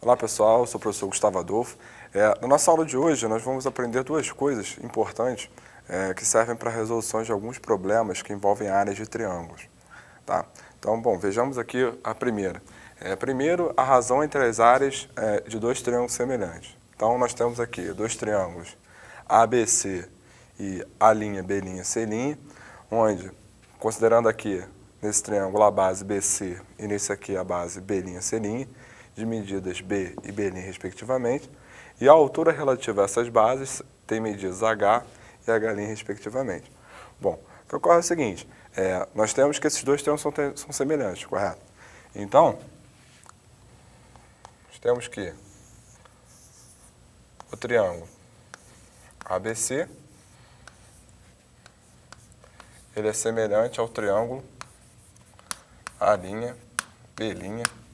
Olá pessoal, eu sou o professor Gustavo Adolfo. Na nossa aula de hoje nós vamos aprender duas coisas importantes que servem para a resolução de alguns problemas que envolvem áreas de triângulos. Tá? Então, bom, vejamos aqui a primeira. Primeiro, a razão entre as áreas de dois triângulos semelhantes. Então, nós temos aqui dois triângulos ABC e A'B', C', onde, considerando aqui nesse triângulo a base BC e nesse aqui a base B', C', de medidas B e B', respectivamente, e a altura relativa a essas bases tem medidas H e H', respectivamente. Bom, o que ocorre é o seguinte, nós temos que esses dois triângulos são semelhantes, correto? Então, nós temos que o triângulo ABC ele é semelhante ao triângulo A'B',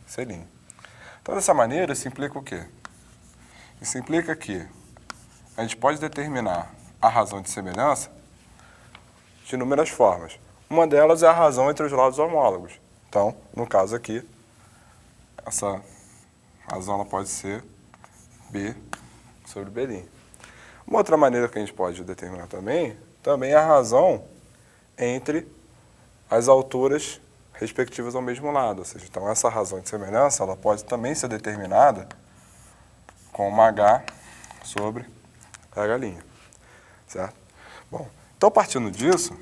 C'. Então, dessa maneira, isso implica o quê? Isso implica que a gente pode determinar a razão de semelhança de inúmeras formas. Uma delas é a razão entre os lados homólogos. Então, no caso aqui, essa razão ela pode ser B sobre B'. Uma outra maneira que a gente pode determinar também é a razão entre as alturas respectivas ao mesmo lado. Ou seja, então essa razão de semelhança ela pode também ser determinada com uma H sobre H'. Certo? Bom, então partindo disso,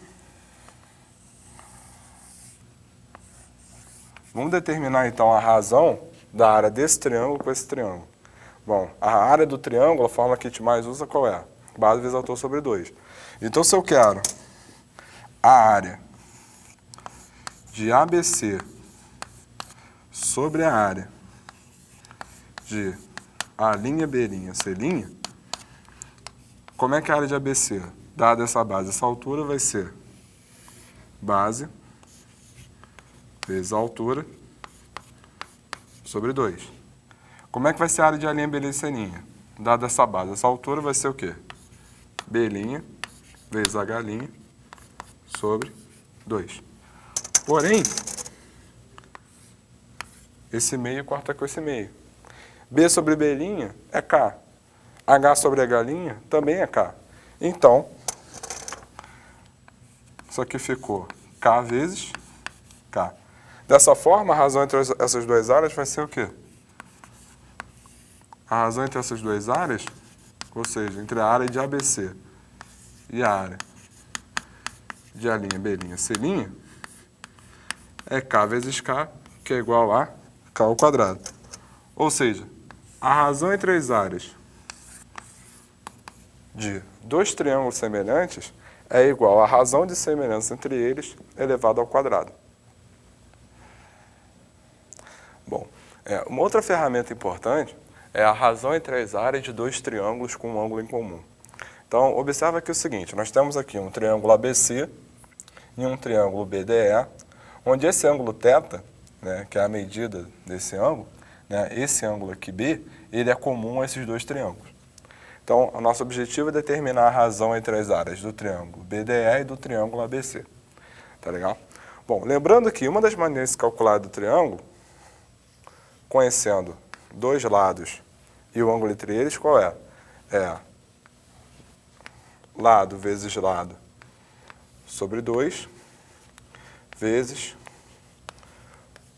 vamos determinar então a razão da área desse triângulo com esse triângulo. Bom, a área do triângulo, a forma que a gente mais usa qual é? Base vezes altura sobre 2. Então se eu quero a área de ABC sobre a área de A'B', C', como é que a área de ABC, dada essa base, essa altura, vai ser base vezes a altura sobre 2. Como é que vai ser a área de A'B', C'? Dada essa base, essa altura vai ser o quê? B' vezes H' sobre 2. Porém, esse meio corta com esse meio. B sobre B' é K. H sobre H' também é K. Então, isso aqui ficou K vezes K. Dessa forma, a razão entre essas duas áreas vai ser o quê? A razão entre essas duas áreas, ou seja, entre a área de ABC e a área de A'B', C', é K vezes K, que é igual a K ao quadrado. Ou seja, a razão entre as áreas de dois triângulos semelhantes é igual à razão de semelhança entre eles elevado ao quadrado. Bom, uma outra ferramenta importante é a razão entre as áreas de dois triângulos com um ângulo em comum. Então, observa aqui o seguinte, nós temos aqui um triângulo ABC e um triângulo BDE, onde esse ângulo θ, que é a medida desse ângulo, esse ângulo aqui B, ele é comum a esses dois triângulos. Então, o nosso objetivo é determinar a razão entre as áreas do triângulo BDE e do triângulo ABC. Tá legal? Bom, lembrando que uma das maneiras de calcular do triângulo, conhecendo dois lados e o ângulo entre eles, qual é? É lado vezes lado sobre 2 vezes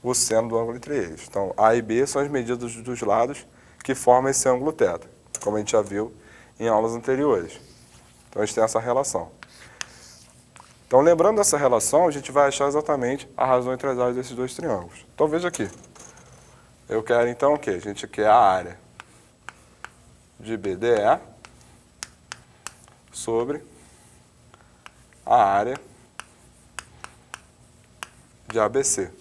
o seno do ângulo entre eles. Então, A e B são as medidas dos lados que formam esse ângulo θ, como a gente já viu em aulas anteriores. Então, a gente tem essa relação. Então, lembrando dessa relação, a gente vai achar exatamente a razão entre as áreas desses dois triângulos. Então, veja aqui. Eu quero, então, o quê? A gente quer a área de BDE sobre a área de ABC.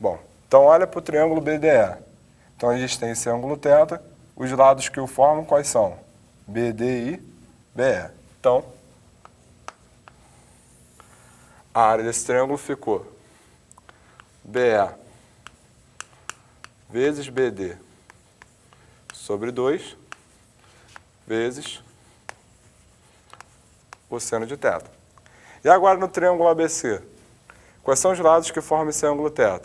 Bom, então olha para o triângulo BDE. Então a gente tem esse ângulo θ, os lados que o formam quais são? BD e BE. Então, a área desse triângulo ficou BE vezes BD sobre 2 vezes o seno de θ. E agora no triângulo ABC, quais são os lados que formam esse ângulo θ?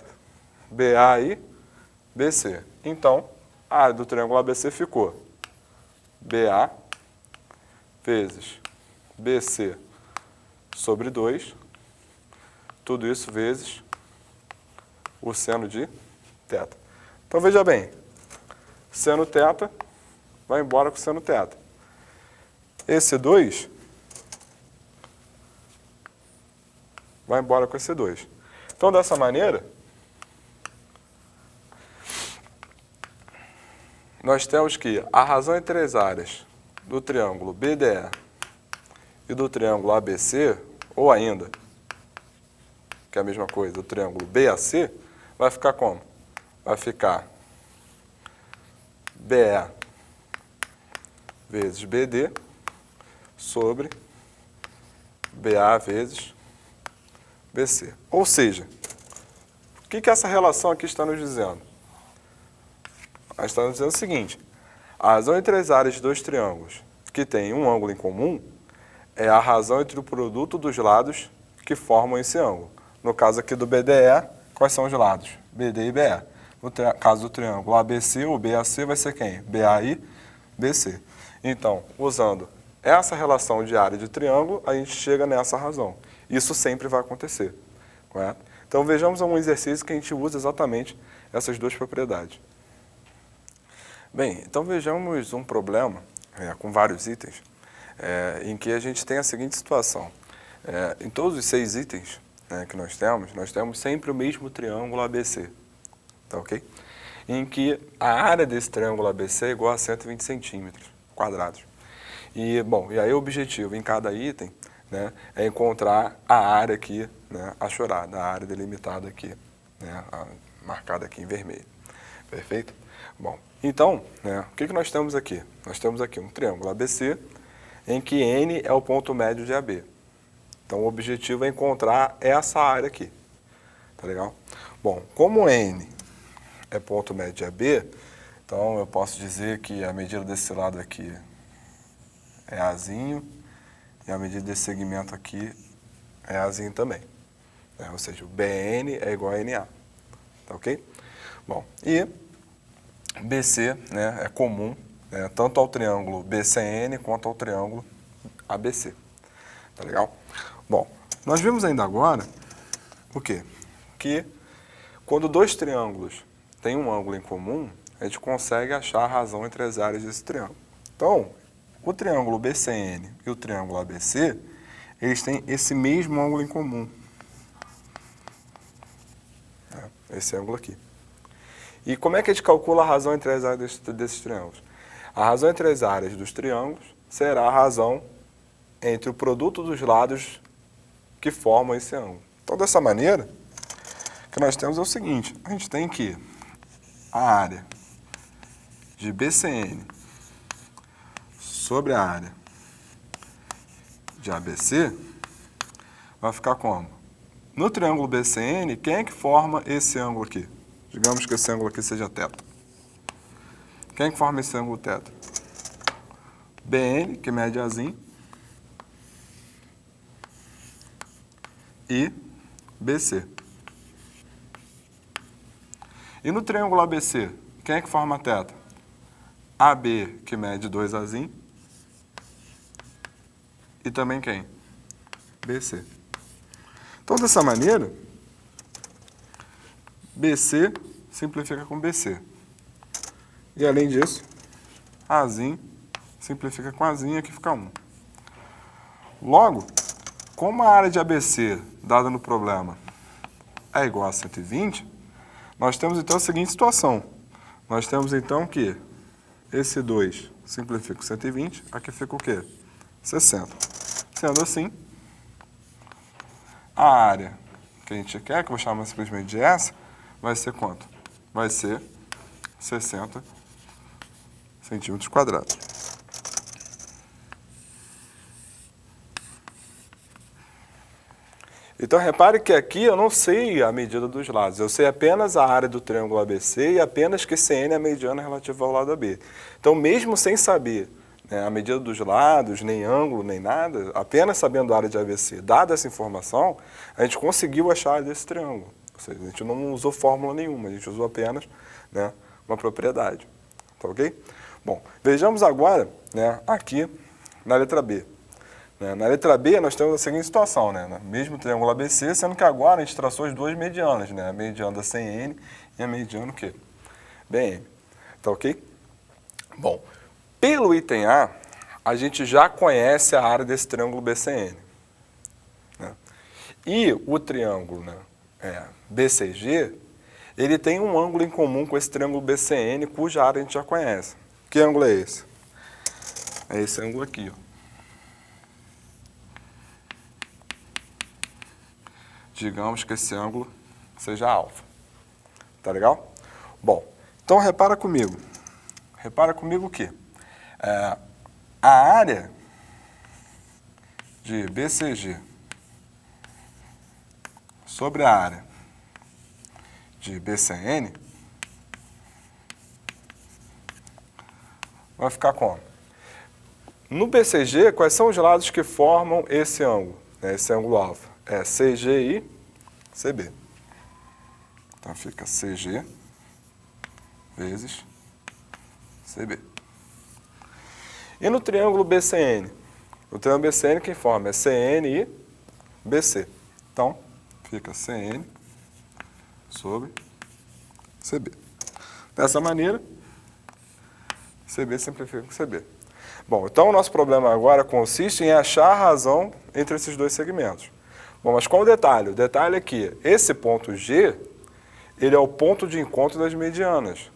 BA e BC. Então, a área do triângulo ABC ficou BA vezes BC sobre 2, tudo isso vezes o seno de θ. Então, veja bem, seno θ vai embora com seno θ. Esse 2 vai embora com esse 2. Então, dessa maneira, nós temos que a razão entre as áreas do triângulo BDE e do triângulo ABC, ou ainda, que é a mesma coisa, do triângulo BAC, vai ficar como? Vai ficar BE vezes BD sobre BA vezes BC. Ou seja, o que essa relação aqui está nos dizendo? Ela está nos dizendo o seguinte: a razão entre as áreas de dois triângulos que têm um ângulo em comum é a razão entre o produto dos lados que formam esse ângulo. No caso aqui do BDE, quais são os lados? BD e BE. No caso do triângulo ABC, o BAC vai ser quem? BA e BC. Então, usando essa relação de área de triângulo, a gente chega nessa razão. Isso sempre vai acontecer, correto? Então, vejamos um exercício que a gente usa exatamente essas duas propriedades. Bem, então vejamos um problema com vários itens, em que a gente tem a seguinte situação. Em todos os 6 itens que nós temos sempre o mesmo triângulo ABC, tá ok? Em que a área desse triângulo ABC é igual a 120 centímetros quadrados. E aí o objetivo em cada item, é encontrar a área aqui, achorada, a área delimitada aqui, marcada aqui em vermelho. Perfeito? Bom, então, o que nós temos aqui? Nós temos aqui um triângulo ABC, em que N é o ponto médio de AB. Então, o objetivo é encontrar essa área aqui. Tá legal? Bom, como N é ponto médio de AB, então eu posso dizer que a medida desse lado aqui é Azinho, e a medida desse segmento aqui é Azinho também. Ou seja, o BN é igual a NA. Tá ok? Bom, e BC é comum tanto ao triângulo BCN quanto ao triângulo ABC. Tá legal? Bom, nós vimos ainda agora o quê? Que quando dois triângulos têm um ângulo em comum, a gente consegue achar a razão entre as áreas desse triângulo. Então, o triângulo BCN e o triângulo ABC, eles têm esse mesmo ângulo em comum. Esse ângulo aqui. E como é que a gente calcula a razão entre as áreas desses triângulos? A razão entre as áreas dos triângulos será a razão entre o produto dos lados que formam esse ângulo. Então, dessa maneira, o que nós temos é o seguinte: a gente tem que a área de BCN sobre a área de ABC vai ficar como? No triângulo BCN, quem é que forma esse ângulo aqui? Digamos que esse ângulo aqui seja θ. Quem é que forma esse ângulo θ? BN, que mede Azinho, e BC. E no triângulo ABC, quem é que forma θ? AB, que mede 2Azinho, e também quem? BC. Então, dessa maneira, BC simplifica com BC. E, além disso, Azinho simplifica com Azinho, aqui fica 1. Logo, como a área de ABC, dada no problema, é igual a 120, nós temos, então, a seguinte situação. Nós temos, então, que esse 2 simplifica com 120, aqui fica o quê? 60. Sendo assim, a área que a gente quer, que eu vou chamar simplesmente de essa, vai ser quanto? Vai ser 60 centímetros quadrados. Então, repare que aqui eu não sei a medida dos lados. Eu sei apenas a área do triângulo ABC e apenas que CN é a mediana relativa ao lado AB. Então, mesmo sem saber a medida dos lados, nem ângulo, nem nada, apenas sabendo a área de ABC, dada essa informação, a gente conseguiu achar a área desse triângulo. Ou seja, a gente não usou fórmula nenhuma, a gente usou apenas uma propriedade. tá ok? Bom, vejamos agora, né, aqui na letra B. Na letra B, nós temos a seguinte situação, né? Mesmo triângulo ABC, sendo que agora a gente traçou as duas medianas, né? A mediana CN e a mediana o quê? BM. Tá ok? Bom, pelo item A, a gente já conhece a área desse triângulo BCN. Né? E o triângulo, né, BCG, ele tem um ângulo em comum com esse triângulo BCN, cuja área a gente já conhece. Que ângulo é esse? É esse ângulo aqui, ó. Digamos que esse ângulo seja alfa. Tá legal? Bom, então repara comigo. Repara comigo que a área de BCG sobre a área de BCN vai ficar como? No BCG, quais são os lados que formam esse ângulo? Esse ângulo alfa? É CG e CB. Então fica CG vezes CB. E no triângulo BCN? O triângulo BCN quem forma é CN e BC. Então fica CN sobre CB. Dessa maneira, CB simplifica com CB. Bom, então o nosso problema agora consiste em achar a razão entre esses dois segmentos. Bom, mas qual o detalhe? O detalhe é que esse ponto G, ele é o ponto de encontro das medianas.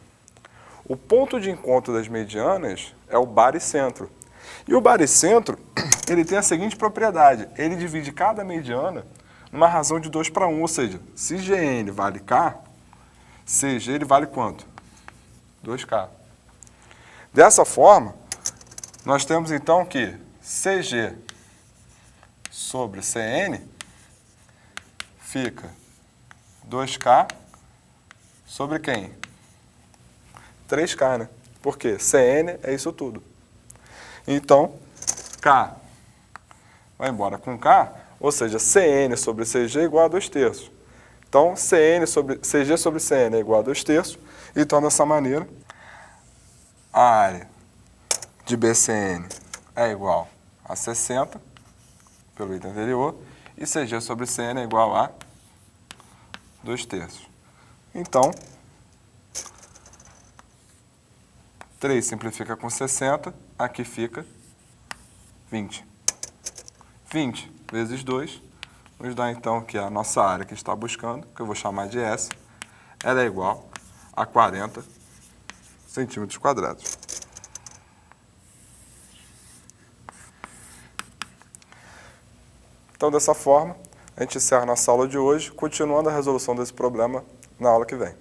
O ponto de encontro das medianas é o baricentro. E o baricentro, ele tem a seguinte propriedade, ele divide cada mediana numa razão de 2:1, ou seja, se GN vale K, CG ele vale quanto? 2K. Dessa forma, nós temos então que CG sobre CN fica 2K sobre quem? 3K, né? Porque CN é isso tudo. Então, K vai embora com K, ou seja, CN sobre CG é igual a 2/3. Então, CG sobre CN é igual a 2/3. Então, dessa maneira, a área de BCN é igual a 60, pelo item anterior, e CG sobre CN é igual a 2/3. Então, 3 simplifica com 60, aqui fica 20. 20 vezes 2 nos dá então que a nossa área que está buscando, que eu vou chamar de S, ela é igual a 40 centímetros quadrados. Então, dessa forma, a gente encerra nossa aula de hoje, continuando a resolução desse problema na aula que vem.